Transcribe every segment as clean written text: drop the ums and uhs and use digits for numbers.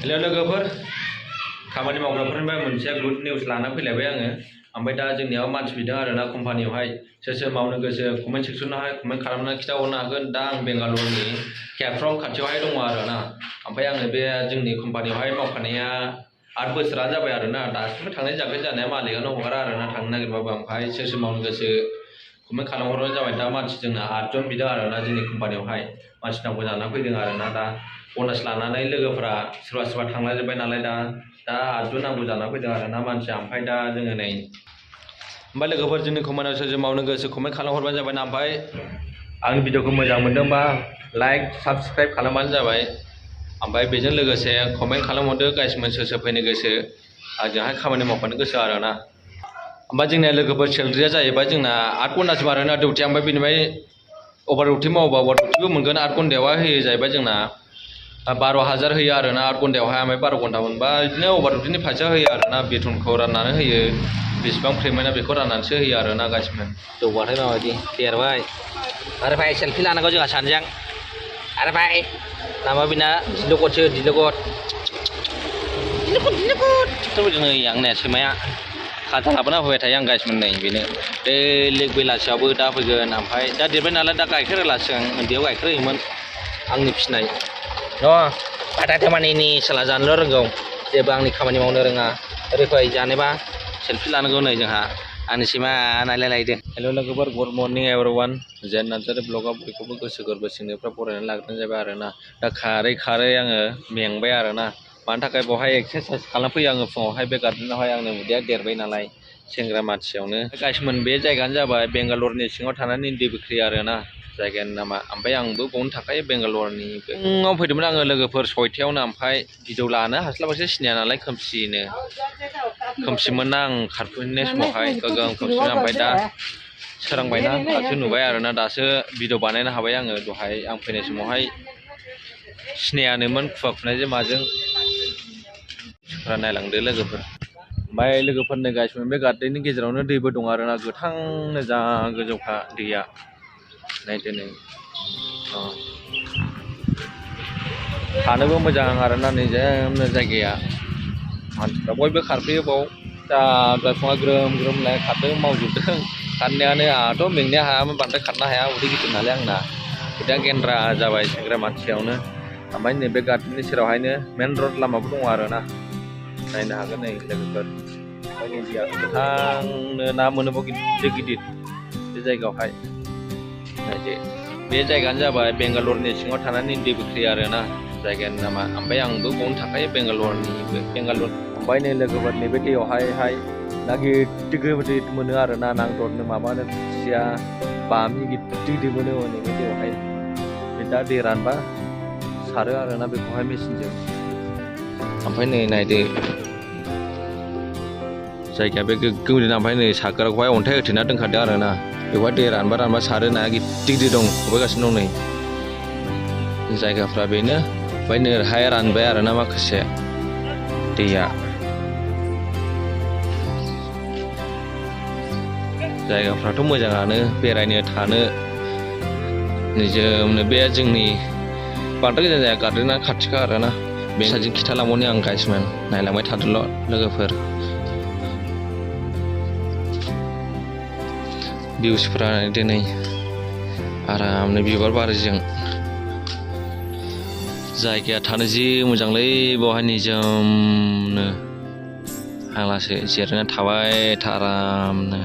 हेल' लोगोफोर खामानि मावग्राफोरनिफ्राय मोनसे गुड निउस लाना फैलायबाय आङो ओमफ्राय दा जोंनियाव मानसि बिदों आरोना कम्पानियावहाय सोर सोर मावनो गोसो कमेन्ट सेक्सनावहाय कमेन्ट खालामनानै खिथाहरनो हागोन दा आं बेंगालुरुनि केफ्रम खाथियावहाय दङ आरोना ओमफ्राय आङो बे जोंनि कम्पानियावहाय मावखानाया 8 बोसोरानो जाबाय आरोना दासिमबो थांनाय जायाखै जानाया मालिकआनो हगारा आरोना थांनो नागिरबाबो ओमफ्राय सोर सोर मावनो गोसो कमेन्ट खालामहरबानो जाबाय दा मानसि जोंना 8 जन बिदों आरोना जोंनि कम्पानियावहाय मानसि नांगौ जानानै फैदों आरोना दा बनास लानानै लोगोफोरा सोरबा सोरबा थांलाजोब्बाय नालाय दा 8 जन नांगौ जानानै फैदों आरोना मानसिया ओमफ्राय दा जोङो नै ओमफ्राय लोगोफोर जोंनि कम्पानियाव सोर सोर मावनो गोसो कमेन्ट खालामहरबानो जाबाय ना ओमफ्राय आंनि भिडिअखौ मोजां मोनदोंबा लाइक साबस्क्राइब खालामबानो जाबाय ओमफ्राय बेजों लोगोसे कमेन्ट खालामहरदो गाइसमोन सोर सोर फैनो गोसो आंजोंहाय खामानि मावफानो गोसो आरोना ओमफ्राय जोंनिया लोगोफोर सेलारिया जाहैबाय जोंना 8 घन्टासिम आरोना डिउटिया ओमफ्राय बेनिफ्राय अभार डिउटि मावोबा अभार डिउटिबो मोनगोन 8 घन्टायावहाय होयो जाहैबाय जोंना 12,000 होयो आरोना 8 घन्टायावहाय ओमफ्राय 12 घन्टा मोनबा बिदिनो अभार डिउटिनि फैसा होयो आरोना बेथनखौ राननानै होयो बेसेबां पेमेन्टआ बेखौ राननानैसो होयो आरोना गाइसमोन जौबाथाय माबायदि देरबाय आरो भाई सेल्फि लानांगौ जोंहा सानैजों आरो भाई नामा बेना दिलगतसो दिलगत जोङो आंनिया सैमाया खाथा लाबोना होबाय थायो आं गाइसमोन नै बेनो बे बेलासियावबो दा फैगोन ओमफ्राय दा देरबाय नालाय दा गाइखेर होलासो आं उन्दैयाव गाइखेर होयोमोन आंनि फिसिनाय बादा खामानिनि साला जानोल' रोंगौ जेबो आंनि खामानि मावनो रोङा ओरै फै जानोबा सेल्फि लानांगौ नै जोंहा आंनि सैमा नायलायलायदों हेल' लोगोफोर गुड मर्निं एभरिवान जेन नार्जारि ब्लगाव बयखौबो गोसो गोरबो सिंनिफ्राय बरायनानै लाग्रोनाय जाबाय आरोना दा खारै आङो मेंबाय आरोना मानि थाखाय बेवहाय एक्सारसाइस खालामफैयो आङो फुङावहाय बे गार्डेनावहाय आंनि उदैया देरबाय नालाय सेंग्रा मानसियावनो गाइसमोन बे जायगायानो जाबाय बेंगालुरुनि सिङाव थानानै इन्दि बिख्रि आरोना जायगानि नामा ओमफ्राय आंबो बावनो थाखायो बेंगालुरुनि फुङाव फैदोंमोन आङो लोगोफोर 6थायावनो ओमफ्राय भिडिअ लानो हास्लाबासो सिनाया नालाय खोमसिमोन आं खारफैनाय समावहाय गोगोम खोमसिमोन ओमफ्राय दा सोरांबायना दासो नुबाय आरोना दासो भिडिअ बानायनो हाबाय आङो दहाय आं फैनाय समावहाय सिनायानोमोन खुवा खुनायजों माजों नायलांदो लोगोफोर ओमफ्राय लोगोफोरनो गाइसमोन बे गार्डेननि गेजेरावनो दैबो दं आरोना गोथांनो जा गोजौखा दैया नायदो नै थानोबो मोजां आरोना निजोमनो जायगाया मानसिफ्रा बयबो खारफैयो बाव दा बिफाङा ग्रोम ग्रोम खारदों मावजोबदों खारनायानो आंहाथ' मेंनो हायामोन बांद्राय खारनो हाया उदै गिदिर नालाय आंना उदैया गेन्द्रा जाबाय सेंग्रा मानसियावनो ओमफ्राय नैबे गार्डेननि सेरावहायनो मेन रड लामाबो दङ आरोना नायनो हागोन नै लोगोफोर ओमफ्राय नै दैया गोथांनो ना मोनोबाव गिदिर गिदिर बे जायगायावहाय नायदो बे जायगायानो जाबाय बेंगालुरुनि सिङाव थानानै इन्दि बिख्रि आरोना जायगानि नामा ओमफ्राय आंबो बावनो थाखायो बेंगालुर ओमफ्राय नै लोगोफोर नैबे दैयावहाय ना गिदिर गिदिर मोनो आरोना नांदरनो माबानो खुसिया बामि गिदिर गिदिर मोनो नैबे दैयावहाय बे दा दै रानबा सारो आरोना बेखौहाय मेचिनजों ओमफ्राय नै नायदो जायगाया बे गोग्गो ओमफ्राय नै सागोराखौहाय अन्थाइ होथेना दोनखादों आरोना बेवहाय दै रानबा सारो नाया गिदिर गिदिर दं हगारगासिनो दं नै जायगाफ्रा बेनो ओमफ्राय नोरैहाय रानबाय आरोना माखासे दैया जायगाफ्राथ' मोजाङानो बेरायनो थानो निजोमनो बे जोंनि बांद्राय गोजान जाया गार्डेना खाथिखा आरोना बे साइडजों खिथालांबावनि आं गाइसमोन नायलांबाय थादोल' लोगोफोर भिउसफ्रा दिनै आरामनो बिबार बारिजों जायगाया थानो जि मोजांलै बेवहाय निजोमनो हालासो जिरायना थाबाय आरामनो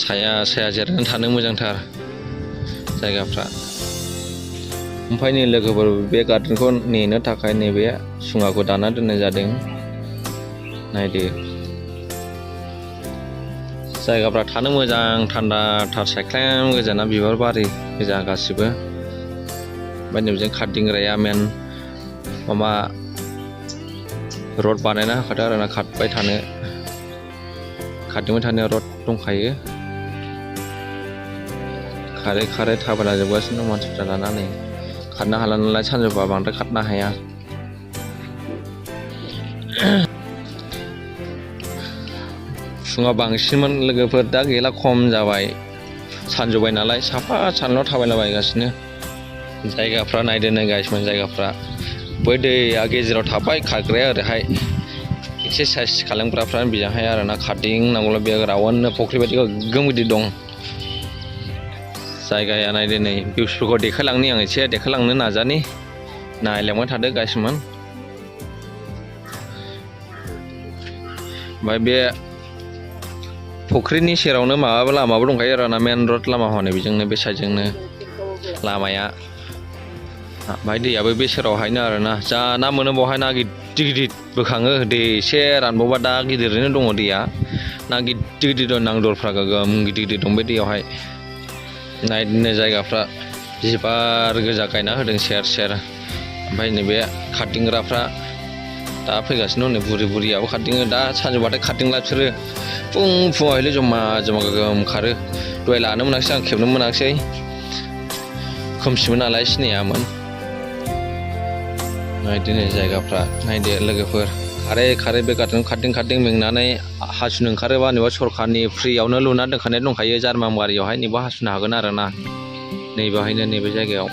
साया जिरायनानै थानो मोजांथार जायगाफ्रा ओमफ्राय नै लोगोफोर बे गार्डेनखौ नेनो थाखाय नैबे सुङाखौ दाना दोननाय जादों नायदो जायगाफ्रा थानो मोजां थान्दाथार सायख्लुम गोजाना बिबार बारि गोजा गासिबो ओमफ्राय नैबेजों खारदिंग्राया मेन माबा रड बानायना होखादों आरोना खारदिंबाय थानो रड दंखायो खारै थाबायला जोबगासिनो दं मानसिफ्रा लानानै खारनो हाला नालाय सानजौफुआ बांद्राय खारनो हाया फुङाव बांसिनमोन लोगोफोर दा गैला खम जाबाय सानजौबाय नालाय साफा सानल' थाबायलाबायगासिनो जायगाफ्रा नायदोनो गाइसमोन जायगाफ्रा बै दैया गेजेराव थाबाय खारग्राया ओरैहाय एक्सारसाइस खालामग्राफ्रा बेजोंहाय आरोना खारदिंनांगौला बे रावन्नो फुख्रि बायदि गोगोम गिदिर दं जायगाया नायदो नै भिउसफोरखौ देखायलांनि आं एसे देखायलांनो नाजानि नायलांबाय थादो गाइसमोन ओमफ्राय बे फुख्रिनि सेरावनो माबा लामाबो दंखायो आरोना मेन रड लामा हनै बेजोंनो बे साइडजोंनो लामाया ओमफ्राय दैयाबो बे सेरावहायनो आरोना जा ना मोनो बेवहाय ना गिदिर गिदिर बोखाङो दै एसे रानबावबा दा गिदिरैनो दङ दैया ना गिदिर गिदिर दं नांदरफ्रा गोगोम गिदिर गिदिर दं बे दैयावहाय नायदिनो जायगाफ्रा बिबार गोजा गायना होदों सेर सेर ओमफ्राय नैबे खारदिंग्राफ्रा दा फैगासिनो दं नै बुरि बुरियाबो खारदिङो दा सानजौबाथाय खारदिंला बिसोरो फुङावहायल' जमा जमा गोगोम खारो दहाय लानो मोनाखिसै आं खेबनो मोनाखिसै खोमसिमोन नालाय सिनायामोन नायदिनो जायगाफ्रा नायदो लोगोफोर खारै खारै बे खारदिं खारदिं मेंनानै हासुनो ओंखारोबा नैबा सरखारनि फ्रियावनो लुना दोनखानाय दंखायो जार्मानबारियावहाय नैबा हासुनो हागोन आरोना नैबेहायनो नैबे जायगायाव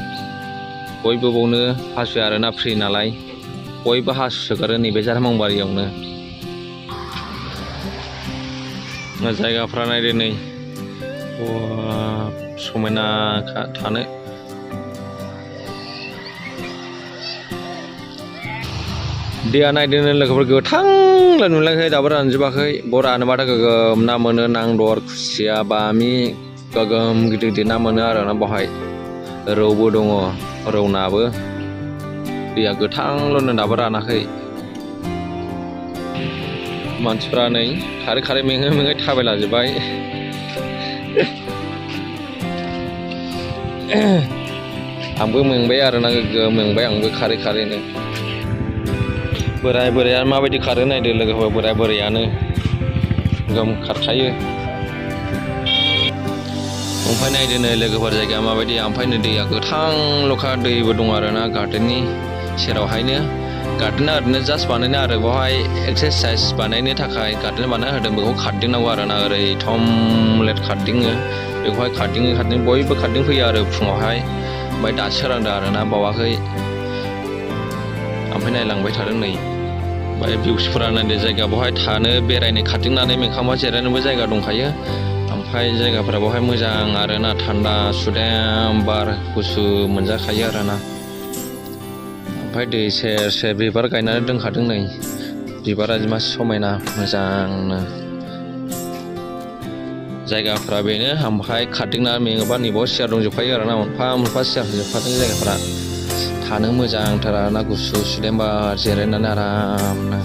बयबो बावनो हासुयो आरोना फ्रि नालाय बयबो हासुसोगारो नैबे जार्मानबारियावनो जायगाफ्रा नायदो नै समायना थानो दैया नायदोनो लोगोफोर गोथांल' नुलायाखै दाबो रानजोबाखै बर रानोबाथाय गोगोम ना मोनो नांदर खुसिया बामि गोगोम गिदिर गिदिर ना मोनो आरोना बेवहाय रौबो दङ रौ नाबो दैया गोथांल'नो दाबो रानाखै मानसिफ्रा नै खारै खारै मेङै मेङै थाबायलाजोब्बाय आंबो मेंबाय आरोना गोगोम मेंबाय आंबो खारै खारैनो बोराय बोराया माबायदि खारो नायदो लोगोफोर बोराय बोरायानो गोगोम खारखायो ओमफ्राय नायदो नै लोगोफोर जायगाया माबायदि ओमफ्राय नै दैया गोथांल'खा दैबो दं आरोना गार्डेननि सेरावहायनो गार्डेना ओरैनो जास्ट बानायनाय आरो बेवहाय एक्सारसाइस बानायनो थाखाय गार्डेन बानायना होदों बेखौ खारदिंनांगौ आरोना ओरै थमलेट खारदिङो बेखौहाय खारदिं बयबो खारदिं फैयो आरो फुङावहाय ओमफ्राय दासो सोरांदों आरोना बावाखै ओमफ्राय नायलांबाय थादों नै ओमफ्राय भिउसफोरा नायदो जायगा बेवहाय थानो बेरायनो खारदिंनानै मेंखांबा जिरायनोबो जायगा दंखायो ओमफ्राय जायगाफोरा बेवहाय मोजां आरोना थान्दा सुदेम बार गुसु मोनजाखायो आरोना ओमफ्राय दै सेर सेर बिबार गायनानै दोनखादों नै बिबारा मा समायना मोजांनो जायगाफ्रा बेनो ओमफ्राय खारदिंना मेङोबा नैबाव सियार दंजोबखायो आरोना मोनफा मोनफा सियार होजोबखादों जायगाफ्रा थानो मोजांथार आरोना गुसु सुदेम बार जिरायनानै आरामनो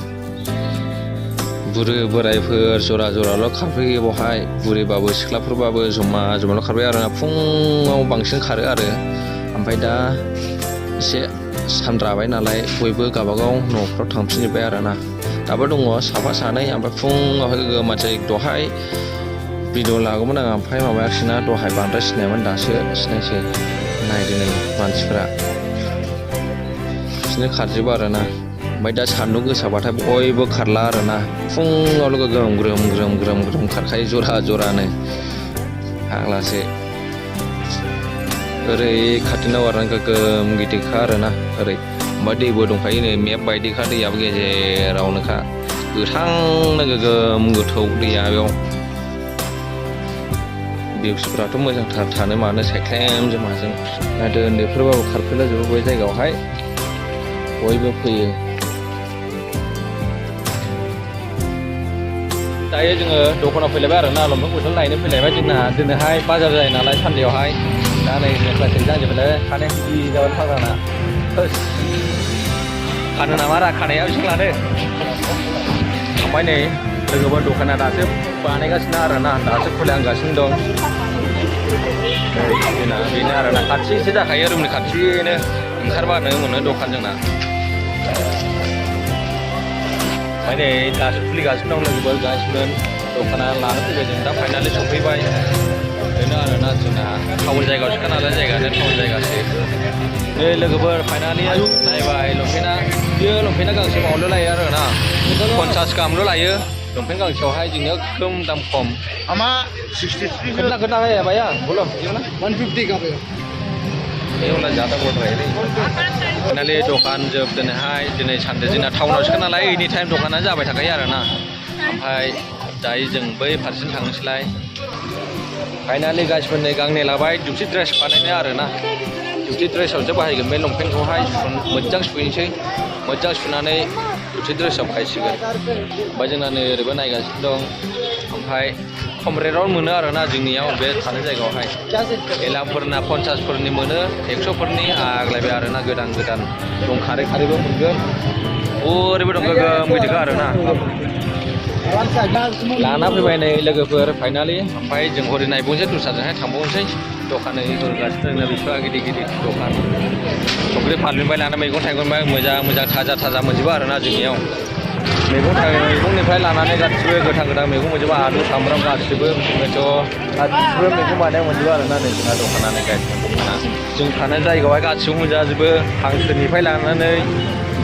बुरै बोरायफोर जरा जराल' खारफैयो बेवहाय बुरैबाबो सिख्लाफोरबाबो जमा जमाल' खारबाय आरोना फुङाव बांसिन खारो आरो ओमफ्राय दा एसे सानद्राबाय नालाय बयबो गावबागाव न'फ्राव थांफिनजोब्बाय आरोना दाबो दङ साफा सानै ओमफ्राय फुङावहाय गोगोमासै दहाय भिडिअ लागौमोन आं ओमफ्राय माबायाखिसैना दहाय बांद्राय सिनायमोन दासो सिनायसै नायदो नै मानसिफ्रा बिदिनो खारजोबो आरोना ओमफ्राय दा सान्दुं गोसाबाथाय बयबो खारला आरोना फुङावल' गोगोम ग्रोम ग्रोम ग्रोम ग्रोम खारखायो जरा जरानो फाग्लासो ओरै खाथिनाव आरोना गोगोम गिदिरखा आरोना ओरै ओमफ्राय दैबो दंखायो नै मेप बायदिखा दैयाबो गेजेरावनोखा गोथांनो गोगोम गोथौ दैया बेयाव भिउसफ्राथ' मोजांथार थानो मानो सायख्लेम जमाजों नायदो उन्दैफोरबाबो खारफैलाजोबो बै जायगायावहाय बयबो फैयो दायो जोङो दखानाव फैलायबाय आरोना लंपेन्ट गस्ला लायनो फैलायबाय जोंना दिनैहाय बाजार जायो नालाय सानदेआवहाय दा नै क्लासिक जाजोबबाय खानाया गिदिर जाबाय फाग्लाना खानो नामा रा खानाया बेसेबां लानो ओमफ्राय नै लोगोफोर दखाना दासो बानायगासिनो आरोना दासो खुलिहांगासिनो दं जोंना बेनो आरोना खाथिसो जाखायो रुमनि खाथिनो ओंखारबानो मोनो दखान जोंना ओमफ्राय नै दासो खुलिगासिनो दं लोगोफोर गासिमोन दखाना लानो फैबाय जों दा फाइनालि सफैबाय बेनो आरोना जोंना टाउन जायगायावसोखा नालाय जायगायानो टाउन जायगासो नै लोगोफोर फाइनालि नायबाय लंपेन्टआ गांसे माबाल' लायो आरोना 50 गाहामल' लायो लंपेन्ट गांसेयावहाय जोंनिया एकदम दाम खम हमारा 63 कितना कितना है भैया बोलो 150 का बेयावला जादा गद्रायलै फाइनालि दखान जोबदोनहाय दिनै सानदे जोंना टाउनावसो नालाय एनि टाइम दखानानो जाबाय थाखायो आरोना ओमफ्राय दायो जों बै फारसेजों थांनोसैलाय फाइनालि गासिबो नै गांनै लाबाय डिउटि ड्रेस बानायनो आरोना डिउटि ड्रेसावसो बाहायगोन बे लंपेन्टखौहाय मोजां सुहैनोसै मोजां सुनानै डिउटि ड्रेसाव खायसिगोन ओमफ्राय जोंना नै ओरैबो नायगासिनो दं ओमफ्राय खम रेटआवनो मोनो आरोना जोंनियाव बे थानाय जायगायावहाय एलामफोरना 50फोरनि मोनो 100फोरनि आग्लायबाय आरोना गोदान गोदान दं खारै खारैबो मोनगोन ओरैबो दं गोगोम बिदिखा आरोना लाना फैबाय नै लोगोफोर फाइनालि ओमफ्राय जों हरै नायबावनोसै दस्राजोंहाय थांबावनोसै दखानै होगासिनो दं बिसिबां गिदिर गिदिर दखान संख्रि फानलुनिफ्राय लाना मैगं थाइगंनिफ्राय मोजां मोजां थाजा थाजा मोनजोबो आरोना जोंनियाव मैगंनिफ्राय लानानै गासिबो गोथां गोथां मैगं मोनजोबो आलु सामब्राम गासिबो गासिबो मैगं बानाय मोनजोबो आरोना नै जोंना दखानानो गायसनना जों थानाय जायगायावहाय गासिबो मोनजाजोबो हांसोनिफ्राय लानानै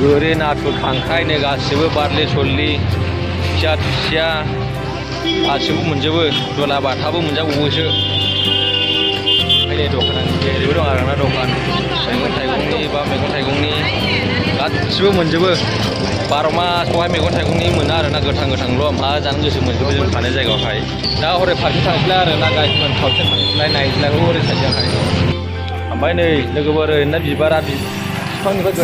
गोरि नाथुर खांख्राइ नै गासिबो बारलि सल्लि खुसिया थुसिया गासिबो मोनजोबो दुला बाथाबो मोनजाबावोसो ओमफ्राय दखानानो ओरैबो दं आरोना दखान मैगं थाइगंनि गासिबो मोनजोबो 12 मास बेवहाय मैगं थाइगंनि मोना आरोना गोथां गोथांल' मा जानो गोसो मोनजोबो जों थानाय जायगायावहाय दा हरै फारसे थांसैलाय आरोना गाइसमोन खावसे थांसैलाय नायसैलाय हरै साइडजोंहाय ओमफ्राय नै लोगोफोर ओरैनो बिबारा बिफांनिफ्राय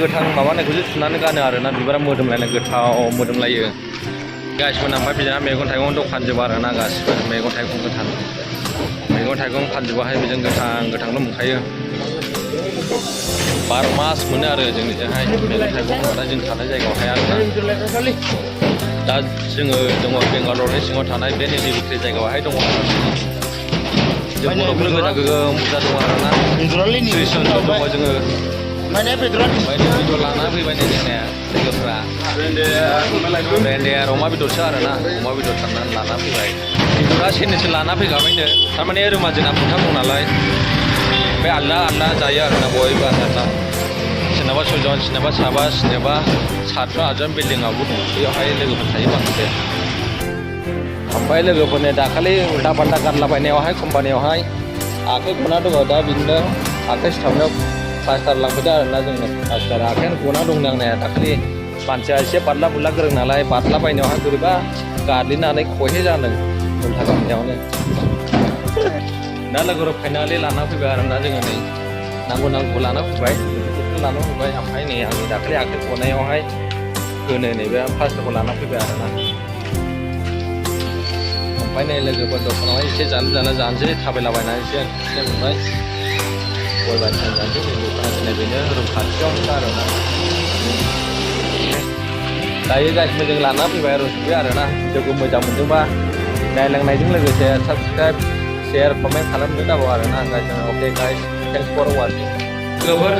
गोथां माबानायखौसो सुनानै गानो आरोना बिबारा मोदोमलायनाय गोथाव मोदोमलायो गाइसमोन ओमफ्राय बिदिनो मैगं थाइगं दखानजोबो आरोना गासिबो मैगं थाइगं फानजोबोहाय बेजों गोथांल' मोनखायो 12 मास मोनो आरो जोंनिजोंहाय मैगं थाइगं मोना जों थानाय जायगायावहाय आरोना दा जोङो दङ बेंगालरनि सिङाव थानाय बे निजिबिख्रि जायगायावहाय दङ जों बर'फोर गोजा गोगोम बुरजा दङ आरोना 30 जन दङ जोङो बेदर लाना फैबाय नै जोंनिया लोगोफ्रा ब्रेन्डेर अमा बेदरसो आरोना अमा बेदर थांनानै लाना फैबाय बेदरा सेरनैसो लाना फैखाबायनो थारमाने रोमा जोंना मोनथाम दं नालाय बे आलदा जायो आरोना बयबो आलदा सोरनाबा 6 जन सोरनाबा 7 सोरनाबा 7 8 बिल्डिंआवबो दं बेयावहाय लोगोफोर थायो बांसिन ओमफ्राय लोगोफोरनि दाखालि उल्टा फाल्टा गानलाबायनायावहाय कम्पानियावहाय आखाइ गना दङ दा बिदिनो आखाइ सिथाबनायाव प्लास्टार लांफैदों आरोना जोंनो प्लास्टार आखाइयानो गना दं नांनाया दाखालि मानसिया एसे बारला बुरला गोरों नालाय बारला बायनायावहाय बोरैबा गार्लिनानै खहे जादों उल्टा गाननायावनो दा लोगोफोर फाइनालि लाना फैबाय आरोना जोङो नै नांगौ लाना फैबाय लाना फैबाय ओमफ्राय नै आंनि दाखालि आखाइ गनायावहाय होनो नैबे प्लास्टारखौ लाना फैबाय आरोना ओमफ्राय नै लोगोफोर दखानावहाय एसे जानोसै थाबायलाबायनानै एसे मोनबाय गय बायदिसिना जानोसै जों दखाना दोननाय बेनो रुम खाथियावनो आरोना दायो गासिबो जों लाना फैबाय आरो सफैबाय आरोना भिडिअखौ मोजां मोनदोंबा नायलांनायजों लोगोसे साबस्क्राइब शेयार कमेन्ट खालामनो दाबाव आरोना गाइस अके गाइस थेंक्स फर वाचिं लोगोफोर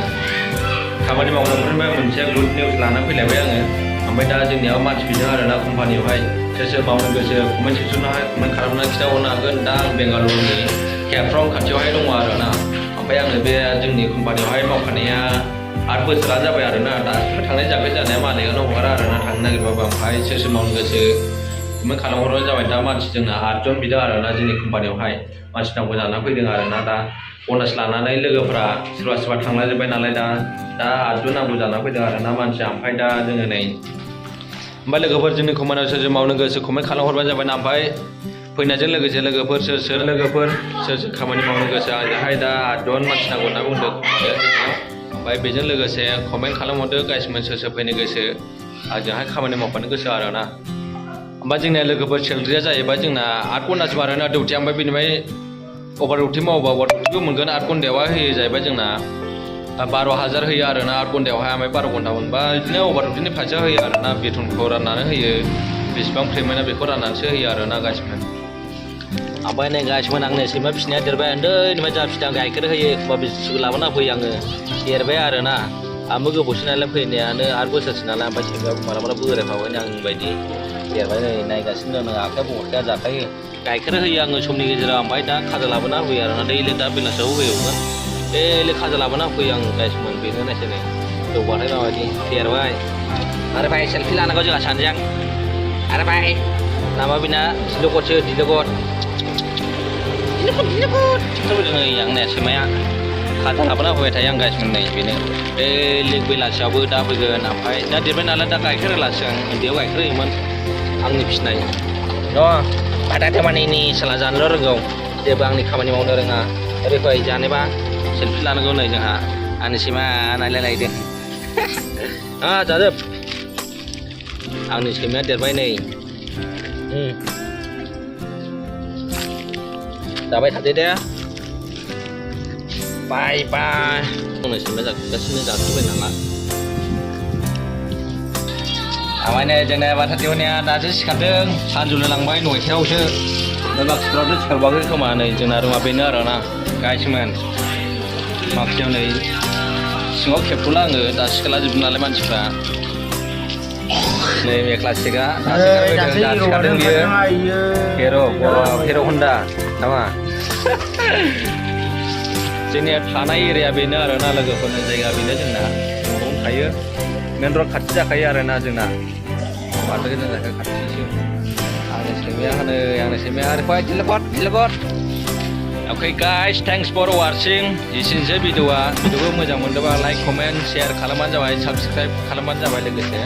खामानि मावग्राफोरनिफ्राय मोनसे गुड निउस लाना फैलायबाय आङो ओमफ्राय दा जोंनियाव मानसि बिदों आरोना कम्पानियावहाय सोर मावनो गोसो कमेन्ट सेक्सनावहाय कमेन्ट खालामनानै खिन्थाहरनो हागोन दा आं बेंगालुरुनि केफ्राव खाथियावहाय दङ आरोना ओमफ्राय आङो बे जोंनि कम्पानियावहाय मावखानाया 8 बोसोरानो जाबाय आरोना दासिमबो थांनाय जाबाय जानाया मालिकआनो हगारा आरोना थांनो नागिरबाबो ओमफ्राय सोर मावनो गोसो कमेन्ट खालामहरबानो जाबाय दा मानसि जोंना 8 जन बिदों आरोना जोंनि कम्पानियावहाय मानसि नांगौ जाना फैदों आरोना दा बनास लानानै लोगोफ्रा सोरबा थांलाजोब्बाय नालाय दा 8 जन नांगौ जाना फैदों आरोना मानसिया ओमफ्राय दा जोङो नै ओमफ्राय लोगोफोर जोंनि कम्पानियाव सोर मावनो गोसो कमेन्ट खालामहरबानो जाबाय ना ओमफ्राय फैनायजों लोगोसे लोगोफोर सोर खामानि मावनो गोसो आंजोंहाय दा 8 जन मानसि नांगौ होनना बुंदों ओमफ्राय बेजों लोगोसे कमेन्ट खालामहरदो गाइसमोन सोर फैनो गोसो आंजोंहाय खामानि मावफानो गोसो आरोना ओमफ्राय जोंनिया लोगोफोर सेलरिया जाहैबाय जोंना 8 घन्टासिम आरोना डिउटिया ओमफ्राय बेनिफ्राय अभार डिउटि मावोबा अभार डिउटिबो मोनगोन 8 घन्टायावहाय होयो जाहैबाय जोंना 12,000 होयो आरोना 8 घन्टायावहाय ओमफ्राय 12 घन्टा मोनबा बिदिनो अभार डिउटिनि फैसा होयो आरोना बेथनखौ राननानै होयो बेसेबां फ्रि मोनो बेखौ राननानैसो होयो आरोना गाइसमोन ओमफ्राय नै गाइसमोन आंनो सैमा फिसिनाया देरबाय उन्दैनिफ्राय जा फिसिदों गाइखेर होयो एखमबा बिस्कुट लाबोना फैयो आङो देरबाय आरोना आंबो गोबावसै नालाय फैनायानो 8 बोसोरसो नालाय ओमफ्राय सैमायाबो मालाबा बोरायफाबाय आंनि बायदि देरबाय नै नायगासिनो दं आखाइ बहरखाया जाखायो गाइखेर होयो आङो समनि गेजेराव ओमफ्राय दा खाजा लाबोना होयो आरोना दैलि दा बेलासियाव होयोमोन दैलि खाजा लाबोना होफैयो आं गाइसमोन बेनो नायसै नै जौबाथाय माबायदि देरबाय आरो भाइ सेल्फि लानांगौ जोंहा सानैजों आरो भाइ नामा बेना दिलगत नै आंनिया सैमाया खाजा लाबोना होबाय थायो आं गाइसमोन नै बेनो बे लिग बेलासियावबो दा फैगोन ओमफ्राय दा देरबाय नालाय दा गाइखेर होलासो आं उन्दैयाव गाइखेर होयोमोन आंनि फिसिनाय बादा देमानिनि साला जानोल' रोंगौ जेबो आंनि खामानि मावनो रोङा ओरै फै जानोबा सेलफि लानांगौ नै जोंहा आंनि सैमा नायलायलायदों जाजोब आंनि सैमाया देरबाय नै जाबाय थादो दे बाय बाय आंनि सैमाया जागासिनो जाजोब्बाय नामा ओमफ्राय नै जोंना बाथाथिवनिया दासो सिखारदों सानजौनो लांबाय 9थायावसो माखासेफ्रावथ' सिखारबाखै खोमा नै जोंना रुमा बेनो आरोना गाइसमोन माखासेयाव नै सिङाव खेबथ'ला आङो दा सिखारला जोबदों नालाय मानसिफ्रा नै मेख्ला सिगा सिखारदों बियो हेर' हन्डा नामा जोंनिया थानाय एरिया बेनो आरोना लोगोफोरनि जायगा बेनो जोंना न'आव थायो मेन रड खाथि जाखायो आरोना जोंना बाथौ गोजान जाखायो खाथिसो आंनि सैमाया होनो आंनि सैमाया आरो फै टिलगट Okay guys, thanks for watching. Disinse भिडिअ'खौ मोजां मोनदोंबा लाइक कमेन्ट शेयार खालामबानो जाबाय साबस्क्राइब खालामबानो जाबाय लोगोसे